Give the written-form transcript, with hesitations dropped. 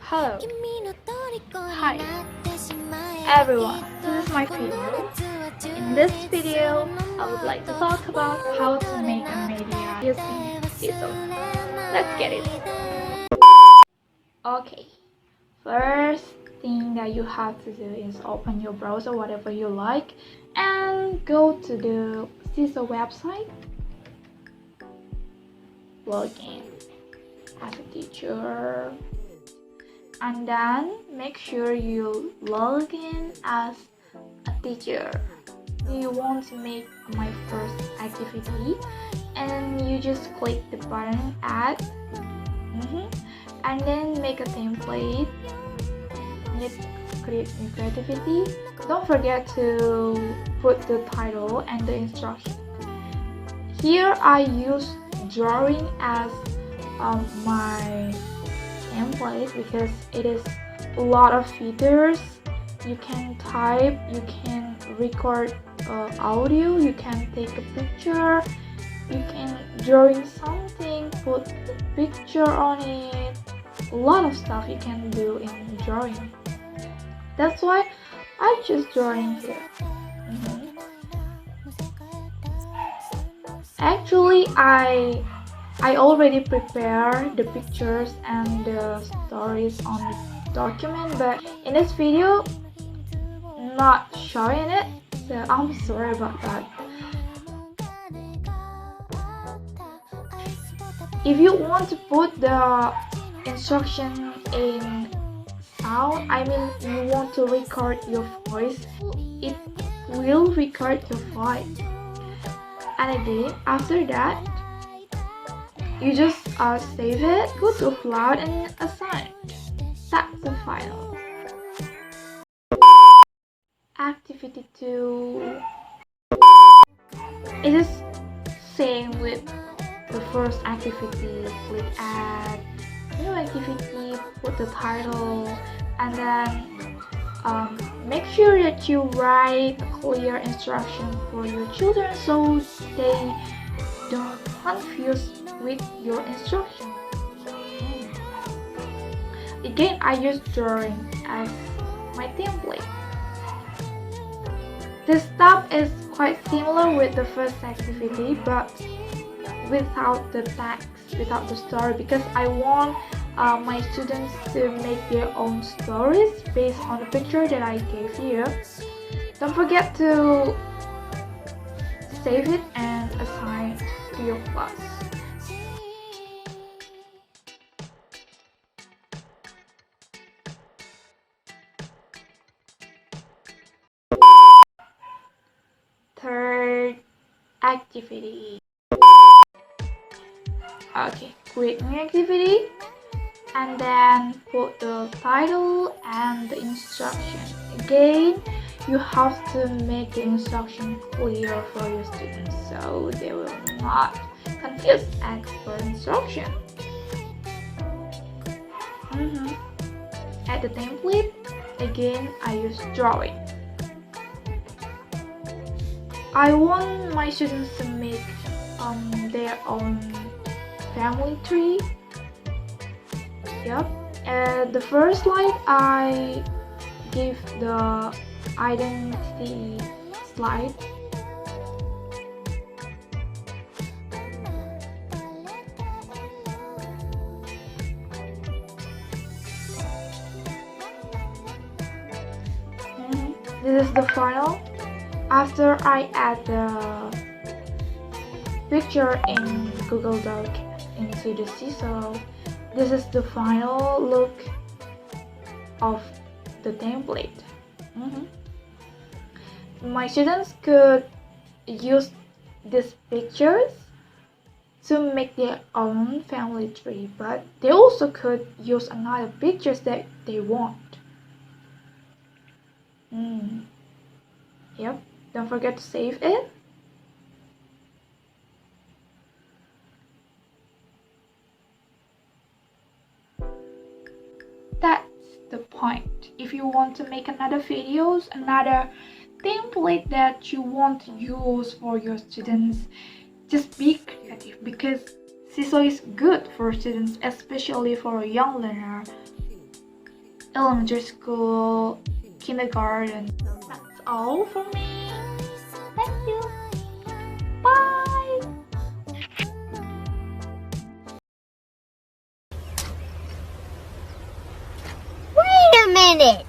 Hello. Hi everyone, this is my video. In this video, I would like to talk about how to make a media using Seesaw. Let's get it. Okay, first thing that you have to do is open your browser, whatever you like, and go to the Seesaw website. Log in as a teacher. And then make sure you log in as a teacher. You want to make my first activity and you just click the button add and then make a template. Create new creativity. Don't forget to put the title and the instruction. Here I use drawing as my template because it is a lot of features. You can type, you can record audio, you can take a picture, you can drawing something, put the picture on it. A lot of stuff you can do in drawing. That's why I choose drawing here. Actually, I already prepared the pictures and the stories on the document, but in this video not showing it, so I'm sorry about that. If you want to put the instruction in sound, I mean you want to record your voice, it will record your voice. And again, after that, you just save it, go to upload and assign. That's the final. Activity 2. It is same with the first activity. Click add new activity, put the title, and then make sure that you write clear instruction for your children so they don't confuse with your instruction. Again, I use drawing as my template. This step is quite similar with the first activity, but without the text, without the story, because I want my students to make their own stories based on the picture that I gave you. Don't forget to save it and assign to your class. Third activity. Okay, create new activity and then put the title and the instruction. Again, you have to make the instruction clear for your students so they will not confuse as per instruction. Add the template. Again, I use drawing. I want my students to make their own family tree. Yep. The first slide I give the identity slide. This is the final. After I add the picture in Google Doc into the Seesaw, this is the final look of the template. My students could use these pictures to make their own family tree, but they also could use another pictures that they want. Yep, don't forget to save it. That's the point. If you want to make another videos, another template that you want to use for your students, just be creative, because Seesaw is good for students, especially for a young learner. elementary school, kindergarten. That's all for me. Thank you. Bye. Wait a minute!